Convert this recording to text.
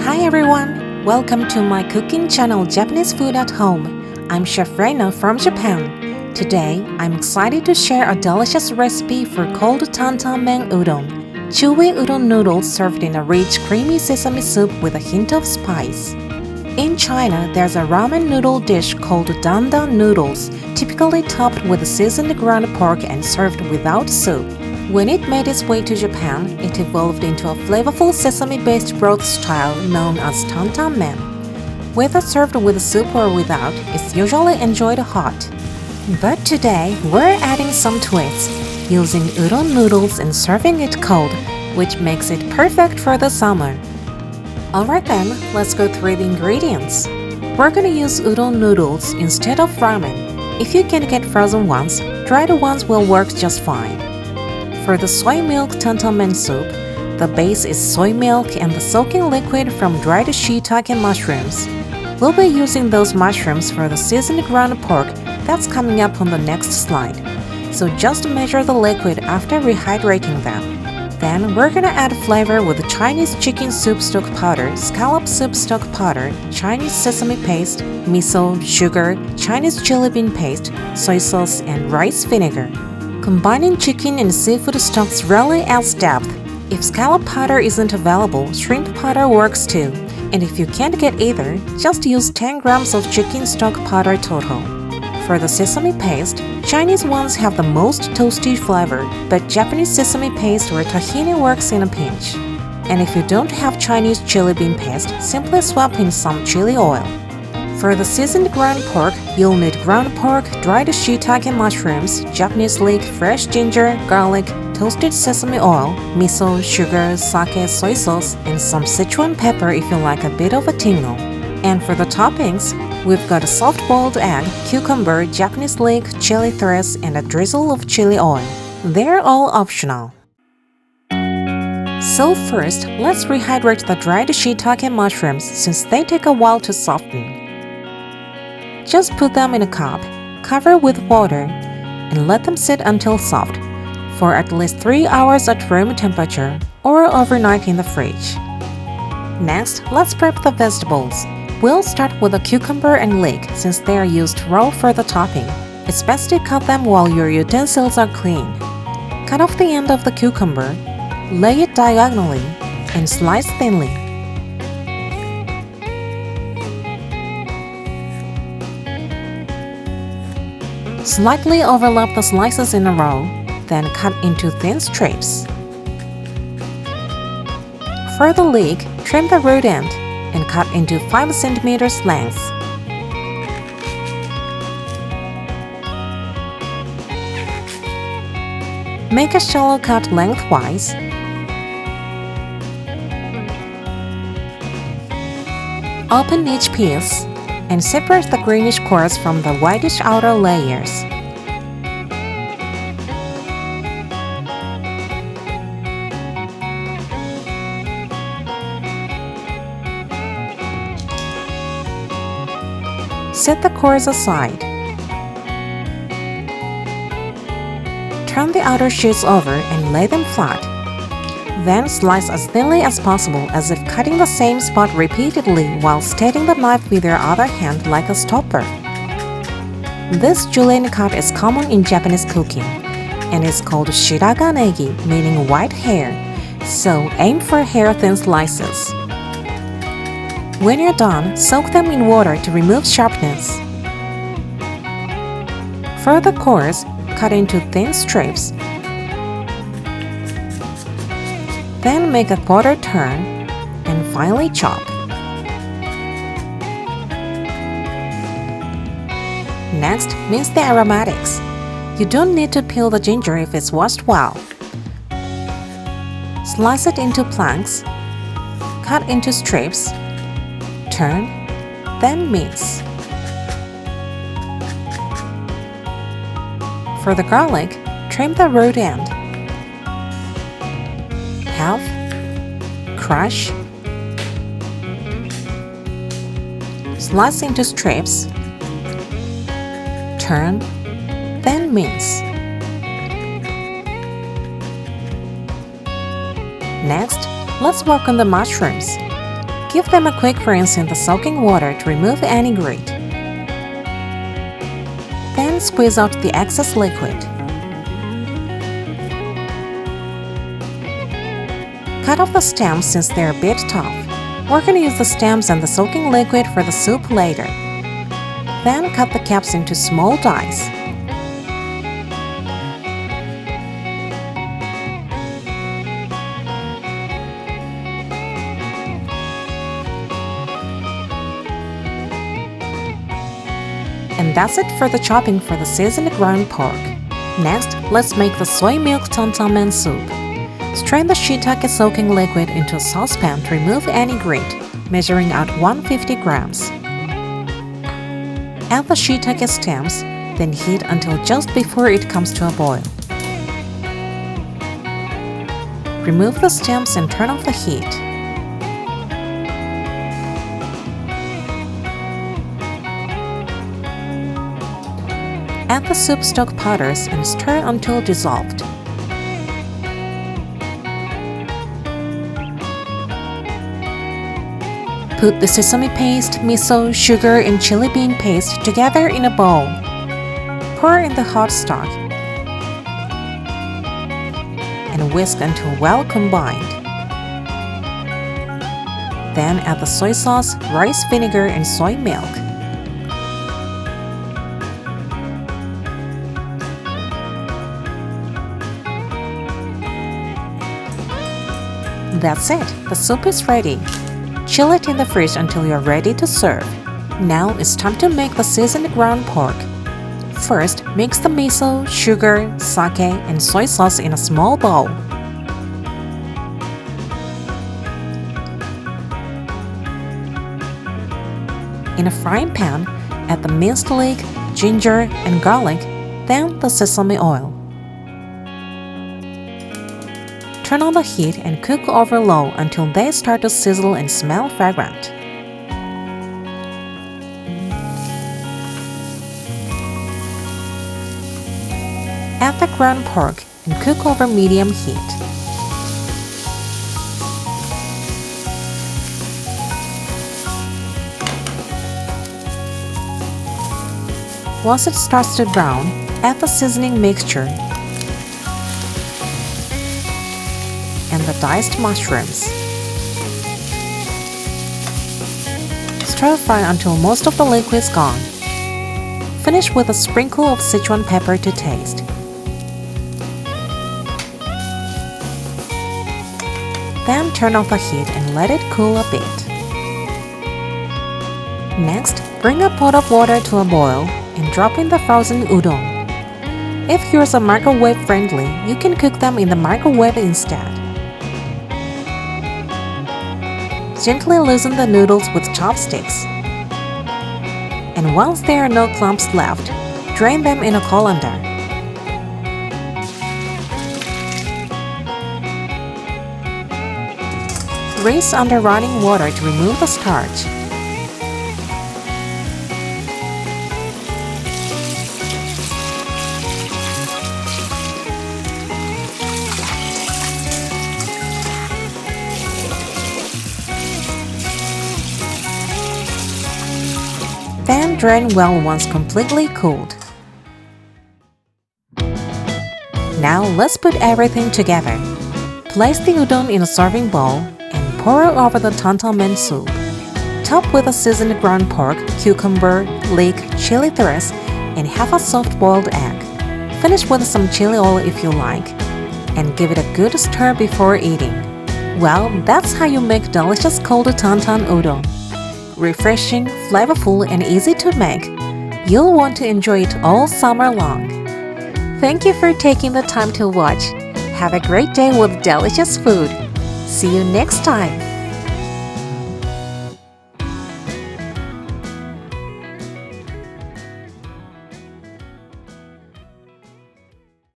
Hi everyone! Welcome to my cooking channel Japanese Food at Home. I'm Chef Reina from Japan. Today, I'm excited to share a delicious recipe for Cold Tantanmen Udon. Chewy udon noodles served in a rich creamy sesame soup with a hint of spice. In China, there's a ramen noodle dish called dandan noodles, typically topped with seasoned ground pork and served without soup. When it made its way to Japan, it evolved into a flavorful sesame-based broth style known as tantanmen. Whether served with soup or without, it's usually enjoyed hot. But today, we're adding some twists, using udon noodles and serving it cold, which makes it perfect for the summer. Alright then, let's go through the ingredients. We're gonna use udon noodles instead of ramen. If you can get frozen ones, dried ones will work just fine. For the soy milk tantanmen soup, the base is soy milk and the soaking liquid from dried shiitake mushrooms. We'll be using those mushrooms for the seasoned ground pork that's coming up on the next slide. So just measure the liquid after rehydrating them. Then we're gonna add flavor with Chinese chicken soup stock powder, scallop soup stock powder, Chinese sesame paste, miso, sugar, Chinese chili bean paste, soy sauce, and rice vinegar. Combining chicken and seafood stocks really adds depth. If scallop powder isn't available, shrimp powder works too. And if you can't get either, just use 10 grams of chicken stock powder total. For the sesame paste, Chinese ones have the most toasty flavor, but Japanese sesame paste or tahini works in a pinch. And if you don't have Chinese chili bean paste, simply swap in some chili oil. For the seasoned ground pork, you'll need ground pork, dried shiitake mushrooms, Japanese leek, fresh ginger, garlic, toasted sesame oil, miso, sugar, sake, soy sauce, and some Sichuan pepper if you like a bit of a tingle. And for the toppings, we've got a soft-boiled egg, cucumber, Japanese leek, chili threads, and a drizzle of chili oil. They're all optional. So first, let's rehydrate the dried shiitake mushrooms since they take a while to soften. Just put them in a cup, cover with water, and let them sit until soft, for at least 3 hours at room temperature or overnight in the fridge. Next, let's prep the vegetables. We'll start with the cucumber and leek since they are used raw for the topping. It's best to cut them while your utensils are clean. Cut off the end of the cucumber, lay it diagonally, and slice thinly. Slightly overlap the slices in a row, then cut into thin strips. For the leek, trim the root end and cut into 5 cm length. Make a shallow cut lengthwise. Open each piece and separate the greenish cores from the whitish outer layers. Set the cores aside. Turn the outer sheets over and lay them flat. Then slice as thinly as possible as if cutting the same spot repeatedly while steadying the knife with your other hand like a stopper. This Julienne cut is common in Japanese cooking and is called shiraganegi, meaning white hair, so aim for hair-thin slices. When you're done, soak them in water to remove sharpness. For the cores, cut into thin strips. Then make a quarter turn and finally chop. Next, mince the aromatics. You don't need to peel the ginger if it's washed well. Slice it into planks, cut into strips, turn, then mince. For the garlic, trim the root end. Half, crush, slice into strips, turn, then mince. Next, let's work on the mushrooms. Give them a quick rinse in the soaking water to remove any grit. Then squeeze out the excess liquid. Cut off the stems since they're a bit tough. We're going to use the stems and the soaking liquid for the soup later. Then cut the caps into small dice. And that's it for the chopping for the seasoned ground pork. Next, let's make the soy milk tantanmen soup. Strain the shiitake soaking liquid into a saucepan to remove any grit, measuring out 150 grams. Add the shiitake stems, then heat until just before it comes to a boil. Remove the stems and turn off the heat. Add the soup stock powders and stir until dissolved. Put the sesame paste, miso, sugar, and chili bean paste together in a bowl. Pour in the hot stock and whisk until well combined. Then add the soy sauce, rice vinegar, and soy milk. That's it, the soup is ready. Chill it in the fridge until you're ready to serve. Now it's time to make the seasoned ground pork. First, mix the miso, sugar, sake, and soy sauce in a small bowl. In a frying pan, add the minced leek, ginger, and garlic, then the sesame oil. Turn on the heat and cook over low until they start to sizzle and smell fragrant. Add the ground pork and cook over medium heat. Once it starts to brown, add the seasoning mixture and the diced mushrooms. Stir fry until most of the liquid is gone. Finish with a sprinkle of Sichuan pepper to taste. Then turn off the heat and let it cool a bit. Next, bring a pot of water to a boil and drop in the frozen udon. If yours are microwave friendly, you can cook them in the microwave instead. Gently loosen the noodles with chopsticks. And once there are no clumps left, drain them in a colander. Rinse under running water to remove the starch. Then drain well once completely cooled. Now let's put everything together. Place the udon in a serving bowl and pour over the tantanmen soup. Top with a seasoned ground pork, cucumber, leek, chili thrust, and half a soft-boiled egg. Finish with some chili oil if you like, and give it a good stir before eating. Well, that's how you make delicious cold tantan udon. Refreshing, flavorful, and easy to make. You'll want to enjoy it all summer long. Thank you for taking the time to watch. Have a great day with delicious food. See you next time.